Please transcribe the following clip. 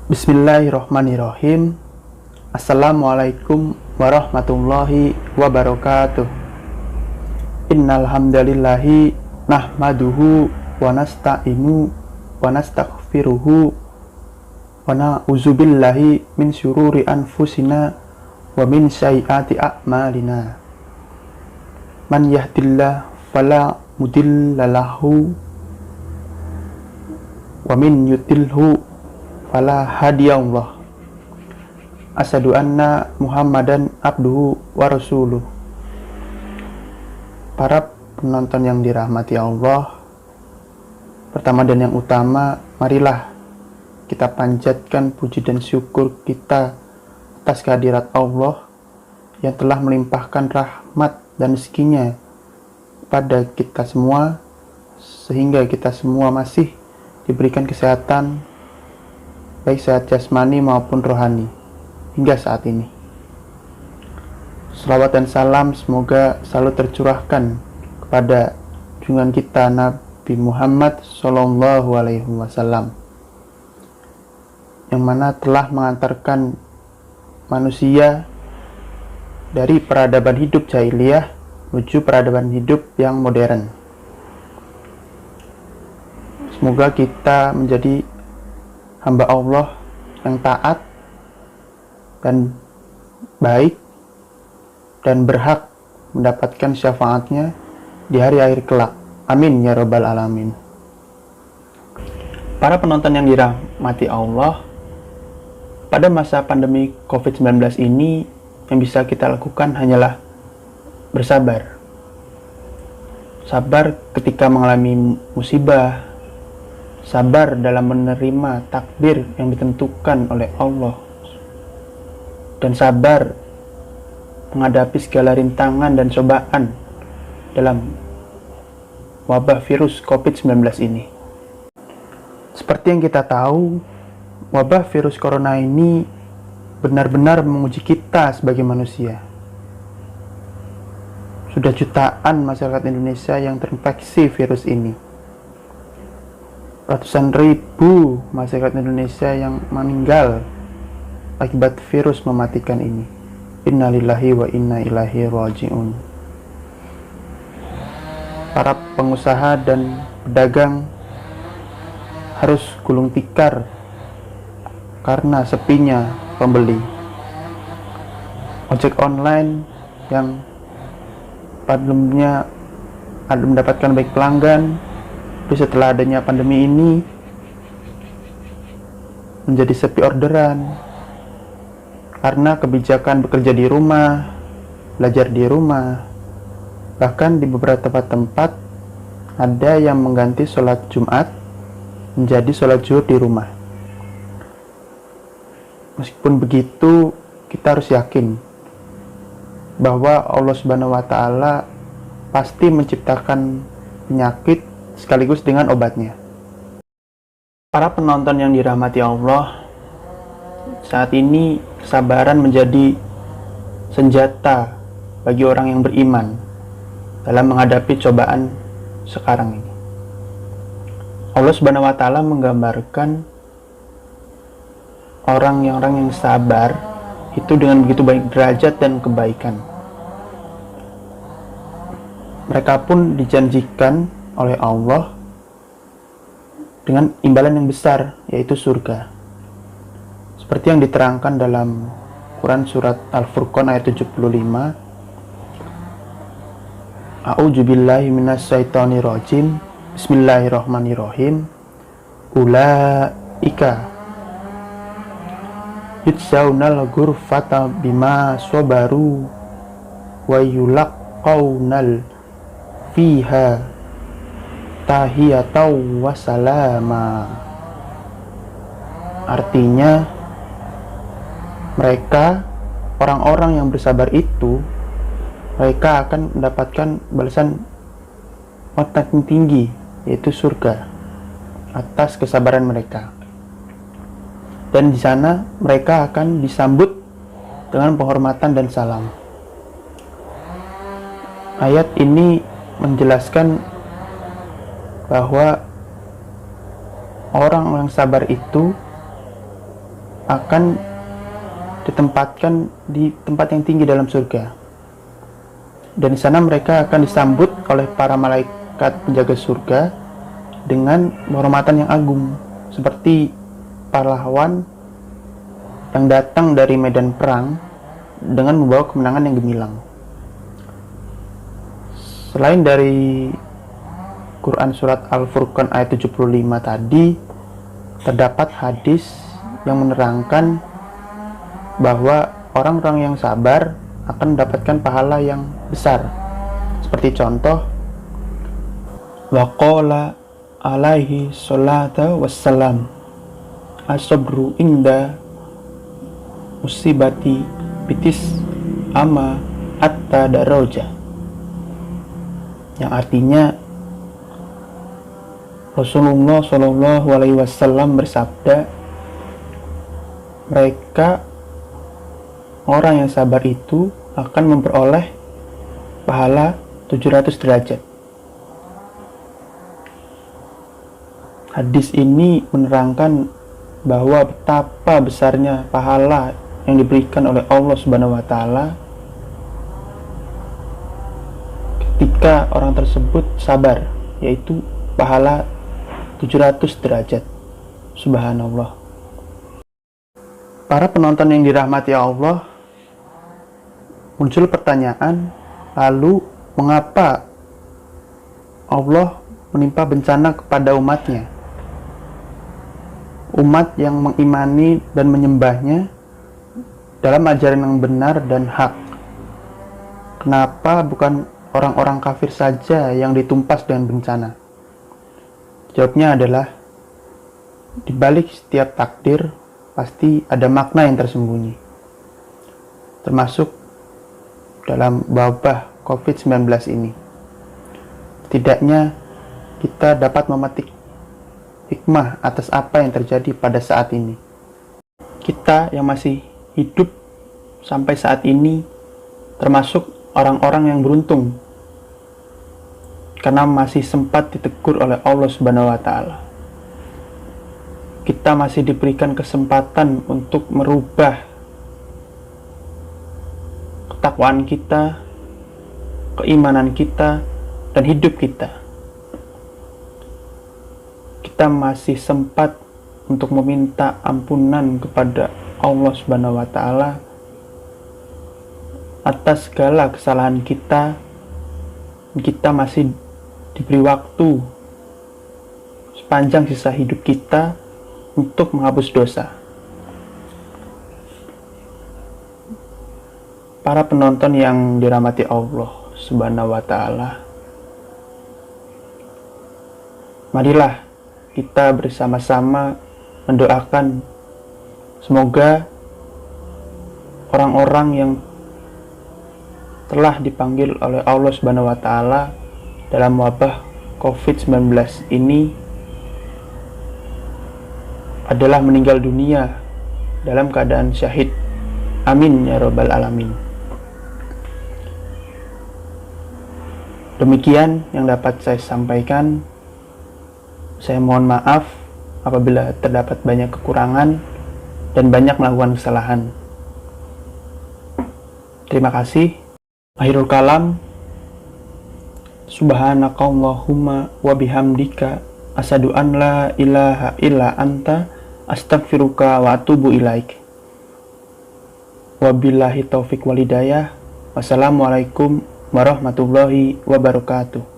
Bismillahirrahmanirrahim. Assalamualaikum warahmatullahi wabarakatuh. Innal hamdalillahi nahmaduhu wa nasta'inu wa nastaghfiruhu wa na'udzubillahi min syururi anfusina wa min sayyiati a'malina. Man yahdillahu fala mudilla lahu wa min yudlilhu fala hadiyallah. Asyhadu anna Muhammadan abduhu wa rasuluh. Para penonton yang dirahmati Allah, pertama dan yang utama, marilah kita panjatkan puji dan syukur kita atas kehadirat Allah yang telah melimpahkan rahmat dan rezekinya pada kita semua, sehingga kita semua masih diberikan kesehatan, baik sehat jasmani maupun rohani, hingga saat ini. Selawat dan salam semoga selalu tercurahkan kepada junjungan kita Nabi Muhammad SAW, yang mana telah mengantarkan manusia dari peradaban hidup jahiliyah menuju peradaban hidup yang modern. Semoga kita menjadi hamba Allah yang taat dan baik dan berhak mendapatkan syafaatnya di hari akhir kelak. Amin ya rabbal alamin. Para penonton yang dirahmati Allah, pada masa pandemi COVID-19 ini yang bisa kita lakukan hanyalah bersabar. Sabar ketika mengalami musibah, sabar dalam menerima takdir yang ditentukan oleh Allah, dan sabar menghadapi segala rintangan dan cobaan dalam wabah virus COVID-19 ini. Seperti yang kita tahu, wabah virus corona ini benar-benar menguji kita sebagai manusia. Sudah jutaan masyarakat Indonesia yang terinfeksi virus ini. Ratusan ribu masyarakat Indonesia yang meninggal akibat virus mematikan ini. Innalillahi wa inna ilaihi raji'un. Para pengusaha dan pedagang harus gulung tikar karena sepinya pembeli. Ojek online yang sebelumnya ada mendapatkan baik pelanggan, tapi setelah adanya pandemi ini menjadi sepi orderan karena kebijakan bekerja di rumah, belajar di rumah. Bahkan di beberapa tempat ada yang mengganti sholat Jumat menjadi sholat zuhur di rumah. Meskipun begitu, kita harus yakin bahwa Allah Subhanahu wa Ta'ala pasti menciptakan penyakit sekaligus dengan obatnya. Para penonton yang dirahmati Allah, saat ini kesabaran menjadi senjata bagi orang yang beriman dalam menghadapi cobaan sekarang ini. Allah Subhanahu wa Ta'ala menggambarkan orang yang sabar itu dengan begitu banyak derajat dan kebaikan. Mereka pun dijanjikan oleh Allah dengan imbalan yang besar, yaitu surga. Seperti yang diterangkan dalam Quran surat Al-Furqan ayat 75. A'udzubillahi minasyaitonir rajim. Bismillahirrahmanirrahim. Ulaika yujzaunal ghurfata bima sabaru wa yulaqaunal fiha tahiyatau wa salama. Artinya, mereka, orang-orang yang bersabar itu, mereka akan mendapatkan balasan yang tinggi, yaitu surga, atas kesabaran mereka. Dan di sana mereka akan disambut dengan penghormatan dan salam. Ayat ini menjelaskan bahwa orang yang sabar itu akan ditempatkan di tempat yang tinggi dalam surga. Dan di sana mereka akan disambut oleh para malaikat penjaga surga dengan penghormatan yang agung, seperti pahlawan yang datang dari medan perang dengan membawa kemenangan yang gemilang. Selain dari Quran surat Al-Furqan ayat 75 tadi, terdapat hadis yang menerangkan bahwa orang-orang yang sabar akan mendapatkan pahala yang besar. Seperti contoh, waqala alaihi salatu wassalam, as-sabru inda musibati bitis ama atta daroja, yang artinya Rasulullah Shallallahu Alaihi Wasallam bersabda, mereka orang yang sabar itu akan memperoleh pahala 700 derajat. Hadis ini menerangkan bahwa betapa besarnya pahala yang diberikan oleh Allah Subhanahu wa taala ketika orang tersebut sabar, yaitu pahala 700 derajat. Subhanallah. Para penonton yang dirahmati Allah, muncul pertanyaan, lalu mengapa Allah menimpa bencana kepada umatnya? Umat yang mengimani dan menyembahnya dalam ajaran yang benar dan hak. Kenapa bukan orang-orang kafir saja yang ditumpas dengan bencana? Jawabnya adalah, di balik setiap takdir pasti ada makna yang tersembunyi. Termasuk dalam wabah COVID-19 ini. Setidaknya kita dapat memetik hikmah atas apa yang terjadi pada saat ini. Kita yang masih hidup sampai saat ini termasuk orang-orang yang beruntung karena masih sempat ditegur oleh Allah Subhanahu wa taala. Kita masih diberikan kesempatan untuk merubah ketakwaan kita, keimanan kita, dan hidup kita. Kita masih sempat untuk meminta ampunan kepada Allah Subhanahu wa taala atas segala kesalahan kita. Kita masih diberi waktu sepanjang sisa hidup kita untuk menghapus dosa. Para penonton yang dirahmati Allah Subhanahu wa taala, marilah kita bersama-sama mendoakan semoga orang-orang yang telah dipanggil oleh Allah Subhanahu wa taala dalam wabah COVID-19 ini adalah meninggal dunia dalam keadaan syahid. Amin ya rabbal alamin. Demikian yang dapat saya sampaikan. Saya mohon maaf apabila terdapat banyak kekurangan dan banyak melakukan kesalahan. Terima kasih. Akhirul kalam. Subhanakallahumma wa bihamdika asyhadu an la ilaha illa anta astaghfiruka wa atubu ilaik. Wabillahi taufik walhidayah. Wassalamualaikum warahmatullahi wabarakatuh.